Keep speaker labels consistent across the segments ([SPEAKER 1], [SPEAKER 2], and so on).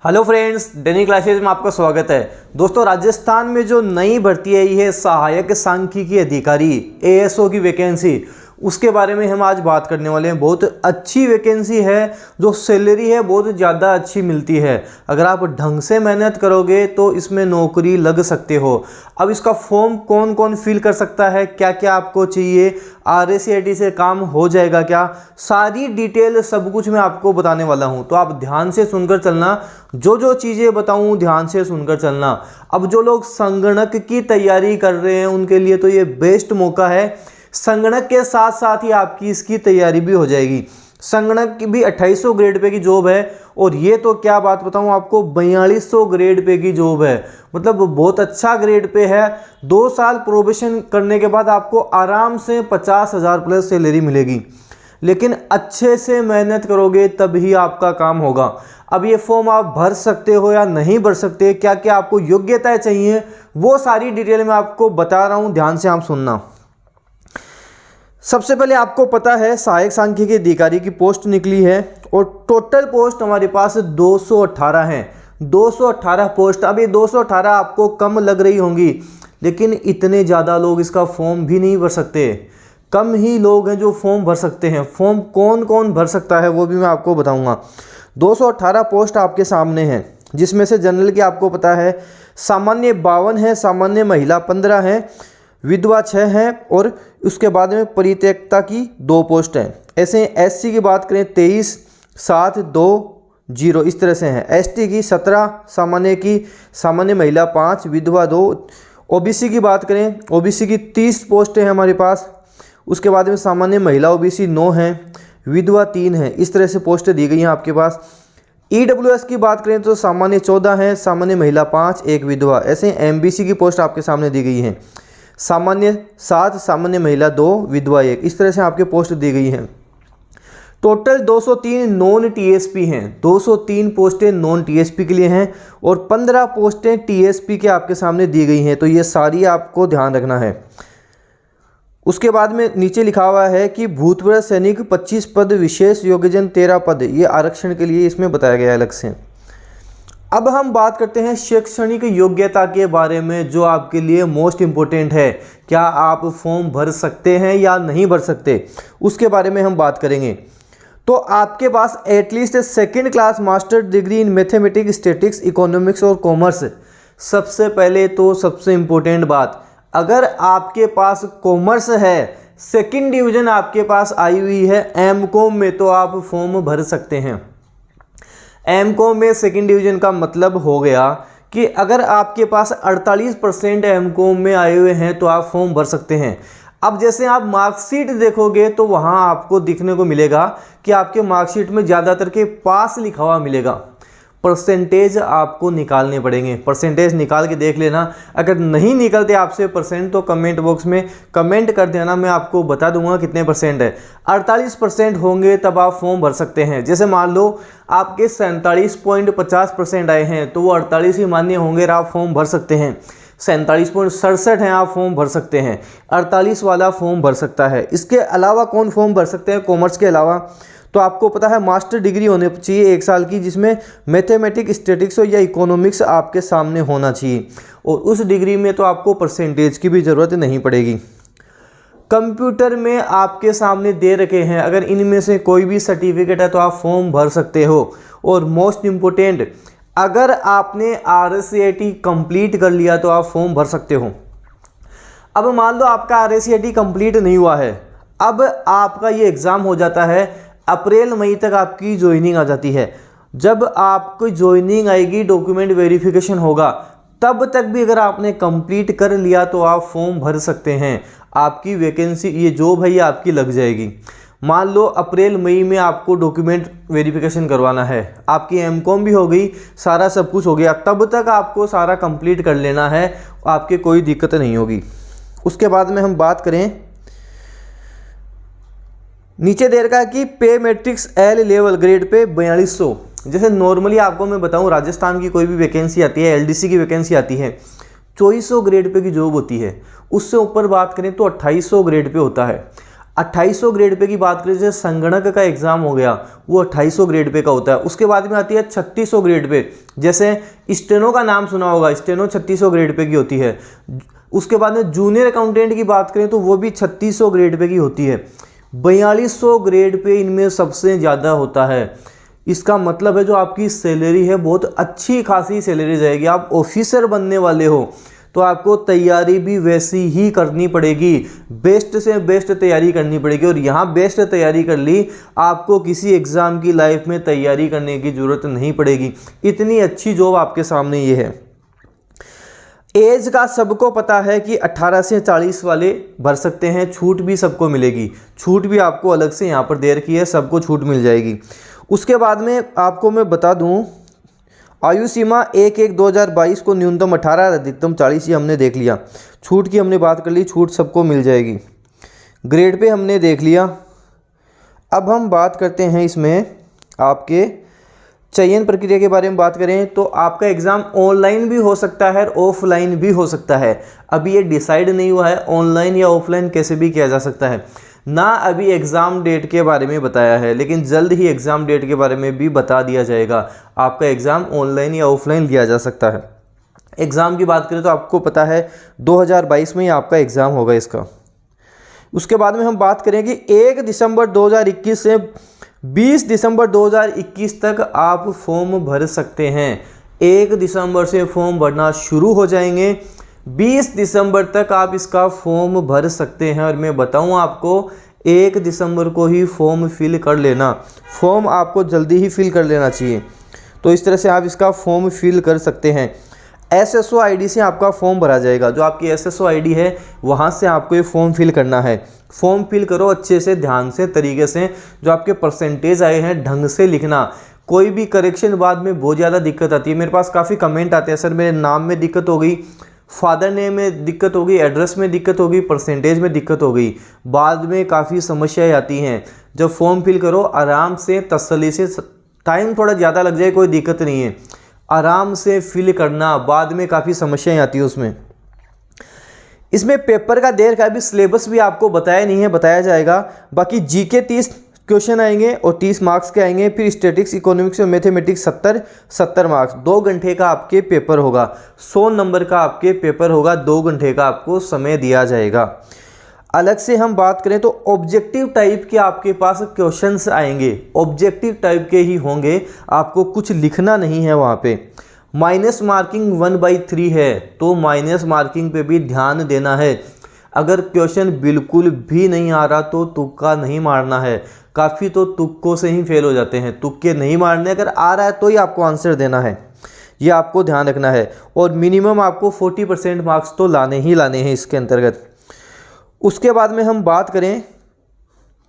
[SPEAKER 1] Hello friends, डेनी classes में आपका स्वागत है। दोस्तों, राजस्थान में जो नई भर्ती आई है सहायक सांख्यिकी अधिकारी एएसओ की वैकेंसी, उसके बारे में हम आज बात करने वाले हैं। बहुत अच्छी वैकेंसी है, जो सैलरी है बहुत ज़्यादा अच्छी मिलती है। अगर आप ढंग से मेहनत करोगे तो इसमें नौकरी लग सकते हो। अब इसका फॉर्म कौन कौन फिल कर सकता है, क्या क्या आपको चाहिए, RACIT से काम हो जाएगा क्या, सारी डिटेल सब कुछ मैं आपको बताने वाला हूं। तो आप ध्यान से सुनकर चलना, जो चीज़ें बताऊं ध्यान से सुनकर चलना। अब जो लोग संगणक की तैयारी कर रहे हैं उनके लिए तो ये बेस्ट मौका है। संगणक के साथ साथ ही आपकी इसकी तैयारी भी हो जाएगी। संगणक की भी 2800 ग्रेड पे की जॉब है, और ये तो क्या बात बताऊं आपको, 4200 ग्रेड पे की जॉब है। मतलब बहुत अच्छा ग्रेड पे है। 2 साल प्रोबेशन करने के बाद आपको आराम से 50,000 प्लस सैलरी मिलेगी। लेकिन अच्छे से मेहनत करोगे तभी आपका काम होगा। अब ये फॉर्म आप भर सकते हो या नहीं भर सकते, क्या क्या आपको योग्यताएं चाहिए, वो सारी डिटेल मैं आपको बता रहा हूँ, ध्यान से आप सुनना। सबसे पहले आपको पता है सहायक सांख्यिकी अधिकारी की पोस्ट निकली है, और टोटल पोस्ट हमारे पास 218 हैं। 218 पोस्ट। अब ये 218 आपको कम लग रही होंगी, लेकिन इतने ज़्यादा लोग इसका फॉर्म भी नहीं भर सकते। कम ही लोग हैं जो फॉर्म भर सकते हैं। फॉर्म कौन कौन भर सकता है वो भी मैं आपको बताऊंगा। 218 पोस्ट आपके सामने हैं, जिसमें से जनरल की आपको पता है सामान्य 52 है, सामान्य महिला 15 है, विधवा 6 हैं, और उसके बाद में परित्यक्ता की 2 पोस्ट हैं। ऐसे SC की बात करें 23, 7, 2, 0 इस तरह से हैं। ST की 17, सामान्य महिला 5, विधवा 2। OBC की बात करें, OBC की 30 पोस्टें हैं हमारे पास। उसके बाद में सामान्य महिला OBC 9 हैं, विधवा 3 हैं। इस तरह से पोस्टें दी गई हैं आपके पास। EWS की बात करें तो सामान्य 14 हैं, सामान्य महिला 5, 1 विधवा। ऐसे MBC की पोस्ट आपके सामने दी गई हैं, सामान्य 7, सामान्य महिला 2, विधवा 1। इस तरह से आपके पोस्ट दी गई हैं। टोटल 203 नॉन TSP हैं। 203 पोस्टें नॉन TSP के लिए हैं, और 15 पोस्टें TSP के आपके सामने दी गई हैं। तो ये सारी आपको ध्यान रखना है। उसके बाद में नीचे लिखा हुआ है कि भूतपूर्व सैनिक 25 पद, विशेष योग्यजन 13 पद, ये आरक्षण के लिए इसमें बताया गया है अलग से। अब हम बात करते हैं शैक्षणिक योग्यता के बारे में, जो आपके लिए मोस्ट इम्पोर्टेंट है। क्या आप फॉर्म भर सकते हैं या नहीं भर सकते, उसके बारे में हम बात करेंगे। तो आपके पास at least 2nd class master degree in mathematics, statistics, economics और कॉमर्स। सबसे पहले तो सबसे इम्पोर्टेंट बात, अगर आपके पास कॉमर्स है, 2nd डिवीज़न आपके पास आई हुई है MCOM में, तो आप फॉर्म भर सकते हैं। MCOM में 2nd डिवीज़न का मतलब हो गया कि अगर आपके पास 48% MCOM में आए हुए हैं तो आप फॉर्म भर सकते हैं। अब जैसे आप मार्कशीट देखोगे तो वहाँ आपको दिखने को मिलेगा कि आपके मार्कशीट में ज़्यादातर के पास लिखा हुआ मिलेगा। परसेंटेज आपको निकालने पड़ेंगे। परसेंटेज निकाल के देख लेना। अगर नहीं निकलते आपसे परसेंट तो कमेंट बॉक्स में कमेंट कर देना, मैं आपको बता दूंगा कितने परसेंट है। 48% होंगे तब आप फॉर्म भर सकते हैं। जैसे मान लो आपके 47.50% आए हैं, तो वो 48 ही मान्य होंगे और आप फॉर्म भर सकते हैं। 47.67 हैं, आप फॉर्म भर सकते हैं। 48 वाला फॉर्म भर सकता है। इसके अलावा कौन फॉर्म भर सकते हैं कॉमर्स के अलावा, तो आपको पता है मास्टर डिग्री होनी चाहिए 1 साल की, जिसमें मैथमेटिक्स, स्टैटिक्स या इकोनॉमिक्स आपके सामने होना चाहिए, और उस डिग्री में तो आपको परसेंटेज की भी ज़रूरत नहीं पड़ेगी। कंप्यूटर में आपके सामने दे रखे हैं, अगर इनमें से कोई भी सर्टिफिकेट है तो आप फॉर्म भर सकते हो। और मोस्ट इम्पोर्टेंट, अगर आपने RACIT कंप्लीट कर लिया तो आप फॉर्म भर सकते हो। अब मान लो आपका RACIT कंप्लीट नहीं हुआ है, अब आपका ये एग्ज़ाम हो जाता है, अप्रैल मई तक आपकी ज्वाइनिंग आ जाती है। जब आपको ज्वाइनिंग आएगी, डॉक्यूमेंट वेरिफिकेशन होगा, तब तक भी अगर आपने कंप्लीट कर लिया तो आप फॉर्म भर सकते हैं। आपकी वैकेंसी, ये जॉब है, ये आपकी लग जाएगी। मान लो अप्रैल मई में आपको डॉक्यूमेंट वेरिफिकेशन करवाना है, आपकी MCOM भी हो गई, सारा सब कुछ हो गया, तब तक आपको सारा कंप्लीट कर लेना है, आपके कोई दिक्कत नहीं होगी। उसके बाद में हम बात करें, नीचे दे रखा है कि पे matrix L level grade pay 4200। जैसे नॉर्मली आपको मैं बताऊं, राजस्थान की कोई भी वैकेंसी आती है, LDC की वैकेंसी आती है, 2400 ग्रेड पे की जॉब होती है। उससे ऊपर बात करें तो 2800 ग्रेड पे होता है। 2800 ग्रेड पे की बात करें, जैसे संगणक का एग्जाम हो गया वो 2800 ग्रेड पे का होता है। उसके बाद में आती है 3600 ग्रेड पे, जैसे स्टेनो का नाम सुना होगा, स्टेनो 3600 ग्रेड पे की होती है। उसके बाद में जूनियर अकाउंटेंट की बात करें तो वो भी 3600 ग्रेड पे की होती है। 4200 ग्रेड पे इनमें सबसे ज़्यादा होता है। इसका मतलब है जो आपकी सैलरी है बहुत अच्छी खासी सैलरी जाएगी। आप ऑफिसर बनने वाले हो तो आपको तैयारी भी वैसी ही करनी पड़ेगी, बेस्ट से बेस्ट तैयारी करनी पड़ेगी। और यहाँ बेस्ट तैयारी कर ली, आपको किसी एग्ज़ाम की लाइफ में तैयारी करने की ज़रूरत नहीं पड़ेगी, इतनी अच्छी जॉब आपके सामने ये है। एज का सबको पता है कि 18 से 40 वाले भर सकते हैं, छूट भी सबको मिलेगी। छूट भी आपको अलग से यहाँ पर दे रखी है, सबको छूट मिल जाएगी। उसके बाद में आपको मैं बता दूं, आयु सीमा 1/1/2022 को न्यूनतम 18, अधिकतम 40, ये हमने देख लिया। छूट की हमने बात कर ली, छूट सबको मिल जाएगी। ग्रेड पे हमने देख लिया। अब हम बात करते हैं इसमें आपके चयन प्रक्रिया के बारे में बात करें तो आपका एग्ज़ाम ऑनलाइन भी हो सकता है और ऑफलाइन भी हो सकता है। अभी ये डिसाइड नहीं हुआ है ऑनलाइन या ऑफलाइन कैसे भी किया जा सकता है ना। अभी एग्ज़ाम डेट के बारे में बताया है, लेकिन जल्द ही एग्ज़ाम डेट के बारे में भी बता दिया जाएगा। आपका एग्ज़ाम ऑनलाइन या ऑफलाइन लिया जा सकता है। एग्ज़ाम की बात करें तो आपको पता है 2022 में ही आपका एग्ज़ाम होगा इसका। उसके बाद में हम बात करें कि 1 दिसंबर 2021 से 20 दिसंबर 2021 तक आप फॉर्म भर सकते हैं। 1 दिसंबर से फॉर्म भरना शुरू हो जाएंगे, 20 दिसंबर तक आप इसका फॉर्म भर सकते हैं। और मैं बताऊं आपको 1 दिसंबर को ही फॉर्म फिल कर लेना, फॉर्म आपको जल्दी ही फिल कर लेना चाहिए। तो इस तरह से आप इसका फॉर्म फिल कर सकते हैं। SSO ID से आपका फॉर्म भरा जाएगा, जो आपकी SSO ID है वहाँ से आपको ये फॉर्म फिल करना है। फॉर्म फिल करो अच्छे से, ध्यान से, तरीके से, जो आपके परसेंटेज आए हैं ढंग से लिखना। कोई भी करेक्शन बाद में बहुत ज़्यादा दिक्कत आती है। मेरे पास काफ़ी कमेंट आते हैं, सर मेरे नाम में दिक्कत हो गई, फादर नेम में दिक्कत हो गई, एड्रेस में दिक्कत हो गई, परसेंटेज में दिक्कत हो गई। बाद में काफ़ी समस्याएं आती हैं। जब फॉर्म फिल करो आराम से, तसल्ली से, टाइम थोड़ा ज़्यादा लग जाए कोई दिक्कत नहीं है, आराम से फिल करना, बाद में काफ़ी समस्याएं आती है उसमें। इसमें पेपर का देर का भी सिलेबस भी आपको बताया नहीं है, बताया जाएगा। बाकी GK 30 क्वेश्चन आएंगे और 30 मार्क्स के आएंगे। फिर स्टैटिक्स, इकोनॉमिक्स और मैथमेटिक्स 70 मार्क्स। 2 घंटे का आपके पेपर होगा, 100 नंबर का आपके पेपर होगा। 2 घंटे का आपको समय दिया जाएगा। अलग से हम बात करें तो ऑब्जेक्टिव टाइप के आपके पास क्वेश्चंस आएंगे, ऑब्जेक्टिव टाइप के ही होंगे, आपको कुछ लिखना नहीं है वहाँ पे। माइनस मार्किंग 1/3 है, तो माइनस मार्किंग पे भी ध्यान देना है। अगर क्वेश्चन बिल्कुल भी नहीं आ रहा तो तुक्का नहीं मारना है। काफ़ी तो तुक्कों से ही फेल हो जाते हैं, तुक्के नहीं मारने। अगर आ रहा है तो ही आपको आंसर देना है, ये आपको ध्यान रखना है। और मिनिमम आपको 40% मार्क्स तो लाने ही लाने हैं इसके अंतर्गत। उसके बाद में हम बात करें,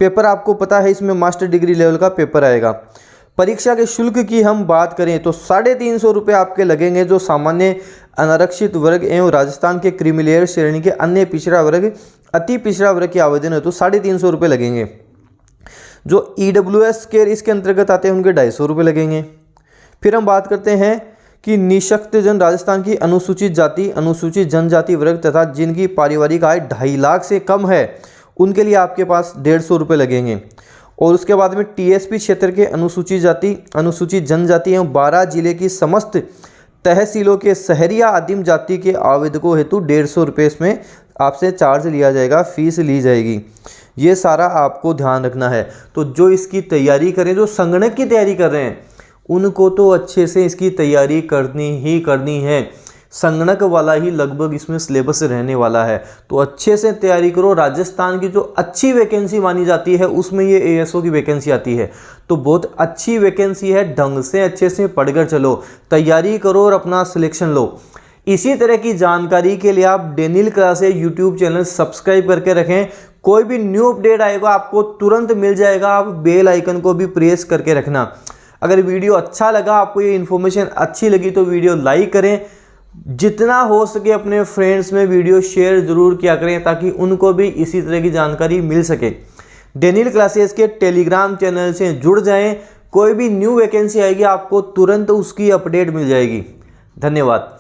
[SPEAKER 1] पेपर आपको पता है इसमें मास्टर डिग्री लेवल का पेपर आएगा। परीक्षा के शुल्क की हम बात करें तो 350 रुपये आपके लगेंगे, जो सामान्य अनारक्षित वर्ग एवं राजस्थान के क्रीमिलेयर श्रेणी के अन्य पिछड़ा वर्ग, अति पिछड़ा वर्ग के आवेदन है तो 350 रुपये लगेंगे। जो EWS के इसके अंतर्गत आते हैं उनके 250 रुपये लगेंगे। फिर हम बात करते हैं कि निःशक्त जन राजस्थान की अनुसूचित जाति, अनुसूचित जनजाति वर्ग तथा जिनकी पारिवारिक आय 2.5 लाख से कम है उनके लिए आपके पास 150 रुपये लगेंगे। और उसके बाद में TSP क्षेत्र के अनुसूचित जाति, अनुसूचित जनजाति एवं 12 जिले की समस्त तहसीलों के शहरी या आदिम जाति के आवेदकों हेतु 150 रुपये इसमें आपसे चार्ज लिया जाएगा, फीस ली जाएगी। ये सारा आपको ध्यान रखना है। तो जो इसकी तैयारी करें, जो संगणक की तैयारी कर रहे हैं, उनको तो अच्छे से इसकी तैयारी करनी ही करनी है। संगणक वाला ही लगभग इसमें सिलेबस रहने वाला है, तो अच्छे से तैयारी करो। राजस्थान की जो अच्छी वैकेंसी मानी जाती है उसमें ये ASO की वैकेंसी आती है, तो बहुत अच्छी वैकेंसी है। ढंग से अच्छे से पढ़कर चलो, तैयारी करो और अपना सिलेक्शन लो। इसी तरह की जानकारी के लिए आप Daniel classes YouTube channel subscribe करके रखें। कोई भी न्यू अपडेट आएगा आपको तुरंत मिल जाएगा। आप बेल आइकन को भी प्रेस करके रखना। अगर वीडियो अच्छा लगा, आपको ये इन्फॉर्मेशन अच्छी लगी तो वीडियो लाइक करें। जितना हो सके अपने फ्रेंड्स में वीडियो शेयर ज़रूर किया करें, ताकि उनको भी इसी तरह की जानकारी मिल सके। डेनियल क्लासेस के टेलीग्राम चैनल से जुड़ जाएं। कोई भी न्यू वैकेंसी आएगी आपको तुरंत उसकी अपडेट मिल जाएगी। धन्यवाद।